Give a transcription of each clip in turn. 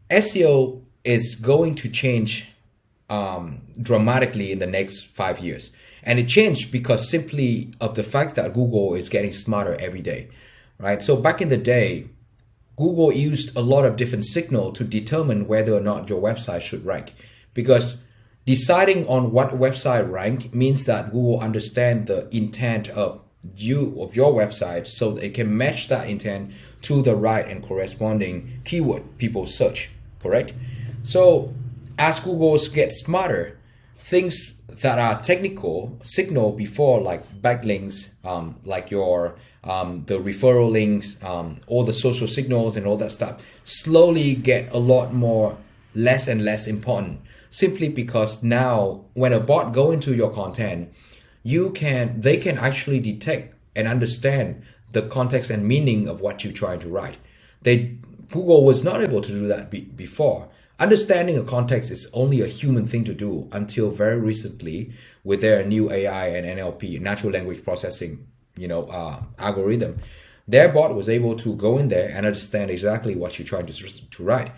SEO is going to change dramatically in the next 5 years. And it changed because simply of the fact that Google is getting smarter every day, right? So back in the day, Google used a lot of different signal to determine whether or not your website should rank, because deciding on what website rank means that Google understand the intent of your website so that it can match that intent to the right and corresponding keyword people search, correct? So as Google gets smarter, things that are technical signal before, like backlinks, like your the referral links, all the social signals and all that stuff, slowly get a lot more less and less important, simply because now when a bot go into your content, they can actually detect and understand the context and meaning of what you're trying to write. Google was not able to do that before. Understanding a context is only a human thing to do until very recently with their new AI and NLP, natural language processing, algorithm. Their bot was able to go in there and understand exactly what you're trying to write.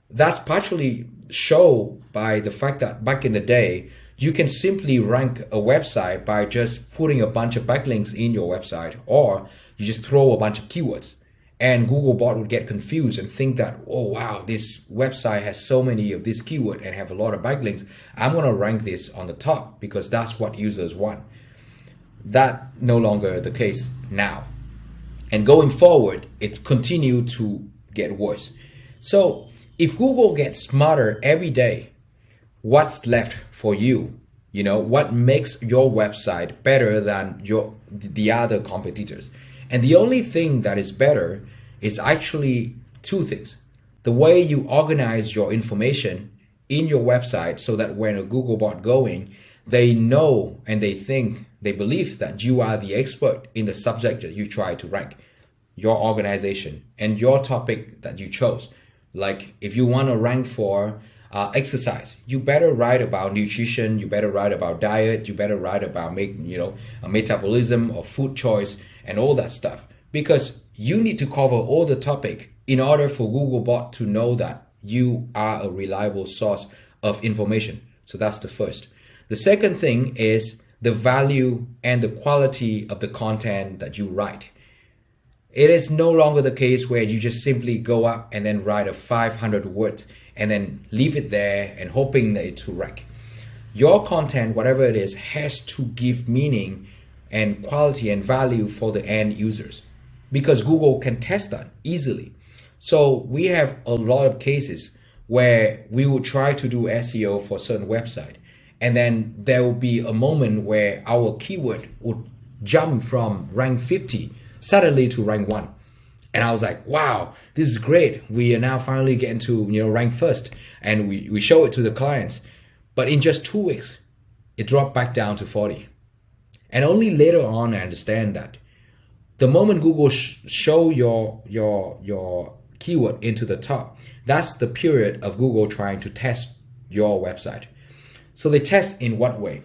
That's partially shown by the fact that back in the day, you can simply rank a website by just putting a bunch of backlinks in your website, or you just throw a bunch of keywords. And Googlebot would get confused and think that, oh wow, this website has so many of this keyword and have a lot of backlinks. I'm going to rank this on the top because that's what users want. That no longer the case now. And going forward, it's continued to get worse. So if Google gets smarter every day, what's left for you? What makes your website better than the other competitors? And the only thing that is better is actually two things. The way you organize your information in your website so that when a Googlebot going, they know and they believe that you are the expert in the subject that you try to rank, your organization and your topic that you chose. Like if you want to rank for exercise, you better write about nutrition, you better write about diet, you better write about metabolism or food choice and all that stuff, because you need to cover all the topic in order for Googlebot to know that you are a reliable source of information. So that's the first. The second thing is the value and the quality of the content that you write. It is no longer the case where you just simply go up and then write a 500 words and then leave it there and hoping that it will rank. Your content, whatever it is, has to give meaning and quality and value for the end users, because Google can test that easily. So we have a lot of cases where we would try to do SEO for a certain website, and then there will be a moment where our keyword would jump from rank 50 suddenly to rank 1. And I was like, wow, this is great. We are now finally getting to rank first, and we show it to the clients. But in just 2 weeks, it dropped back down to 40. And only later on I understand that the moment Google show your keyword into the top, that's the period of Google trying to test your website. So they test in what way?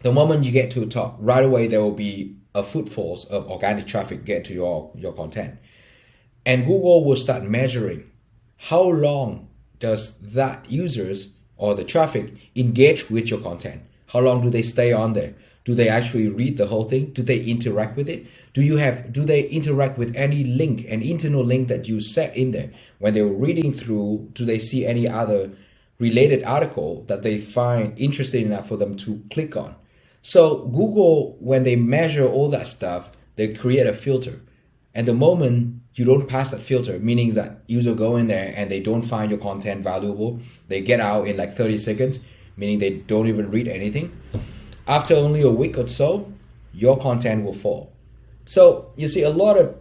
The moment you get to the top, right away there will be a footfalls of organic traffic get to your content. And Google will start measuring how long does that users or the traffic engage with your content. How long do they stay on there? Do they actually read the whole thing? Do they interact with it? Do they interact with any link, an internal link that you set in there? When they were reading through, do they see any other related article that they find interesting enough for them to click on? So Google, when they measure all that stuff, they create a filter. And the moment you don't pass that filter, meaning that user go in there and they don't find your content valuable, they get out in like 30 seconds, meaning they don't even read anything. After only a week or so, your content will fall. So you see a lot of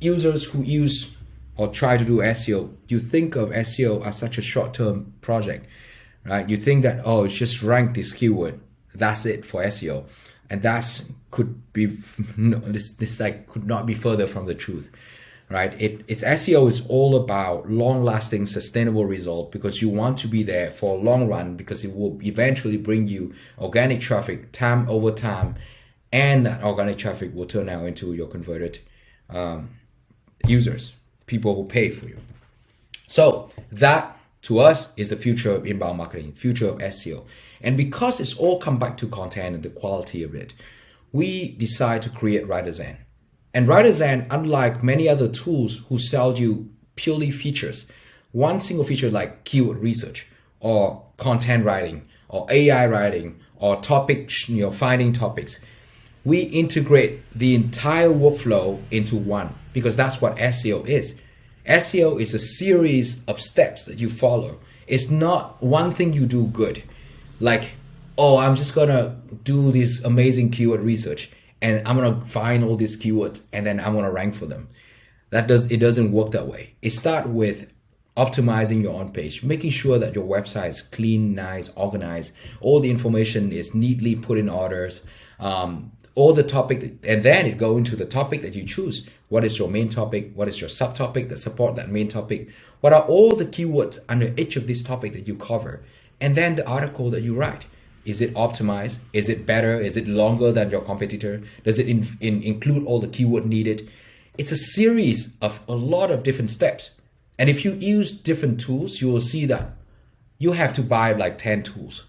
users who use or try to do SEO, you think of SEO as such a short-term project, right? You think that, oh, it's just rank this keyword. That's it for SEO. And that could be, could not be further from the truth, right? It's SEO is all about long-lasting, sustainable result, because you want to be there for a long run, because it will eventually bring you organic traffic time over time, and that organic traffic will turn out into your converted users, people who pay for you. So that to us is the future of inbound marketing, future of SEO. And because it's all come back to content and the quality of it, we decide to create WriterZen. And WriterZen, unlike many other tools who sell you purely features, one single feature like keyword research or content writing or AI writing or topic, finding topics, we integrate the entire workflow into one, because that's what SEO is. SEO is a series of steps that you follow. It's not one thing you do good. Like, oh, I'm just gonna do this amazing keyword research and I'm gonna find all these keywords and then I'm gonna rank for them. It doesn't work that way. It starts with optimizing your own page, making sure that your website is clean, nice, organized, all the information is neatly put in orders, all the topic, and then it go into the topic that you choose. What is your main topic? What is your subtopic that support that main topic? What are all the keywords under each of these topics that you cover? And then the article that you write. Is it optimized? Is it better? Is it longer than your competitor? Does it include all the keyword needed? It's a series of a lot of different steps. And if you use different tools, you will see that you have to buy like 10 tools,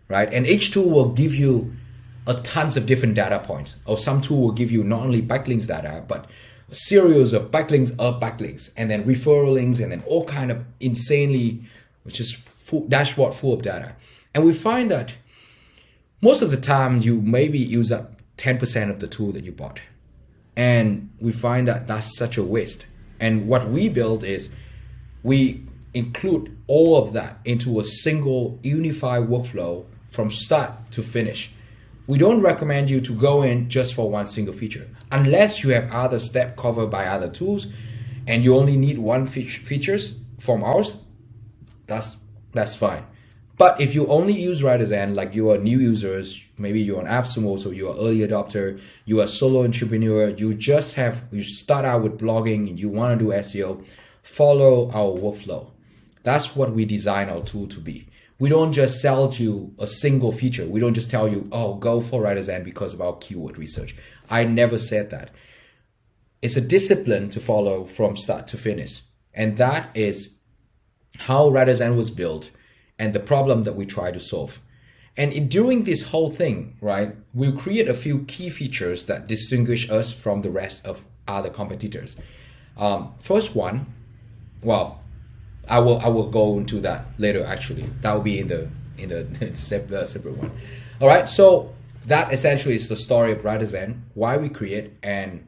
right? And each tool will give you a tons of different data points. Or some tool will give you not only backlinks data, but a series of backlinks, and then referral links, and then all kind of insanely, which is full dashboard full of data. And we find that most of the time you maybe use up 10% of the tool that you bought. And we find that that's such a waste. And what we build is we include all of that into a single unified workflow from start to finish. We don't recommend you to go in just for one single feature. Unless you have other steps covered by other tools and you only need one features from ours, that's fine. But if you only use WriterZen, like you are new users, maybe you're an AppSumo, so you're an early adopter, you are a solo entrepreneur, you start out with blogging and you want to do SEO, follow our workflow. That's what we design our tool to be. We don't just sell you a single feature. We don't just tell you, oh, go for WriterZen because of our keyword research. I never said that. It's a discipline to follow from start to finish. And that is how WriterZen was built and the problem that we try to solve. And during this whole thing, right, we'll create a few key features that distinguish us from the rest of other competitors. First one, well, I will go into that later. Actually, that will be in the separate one. All right. So that essentially is the story of WriterZen, why we create, and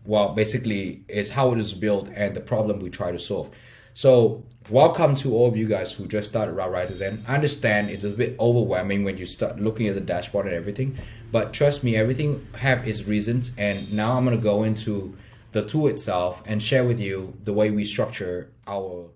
well, basically is how it is built and the problem we try to solve. So welcome to all of you guys who just started WriterZen. I understand it's a bit overwhelming when you start looking at the dashboard and everything, but trust me, everything have its reasons. And now I'm going to go into the tool itself and share with you the way we structure our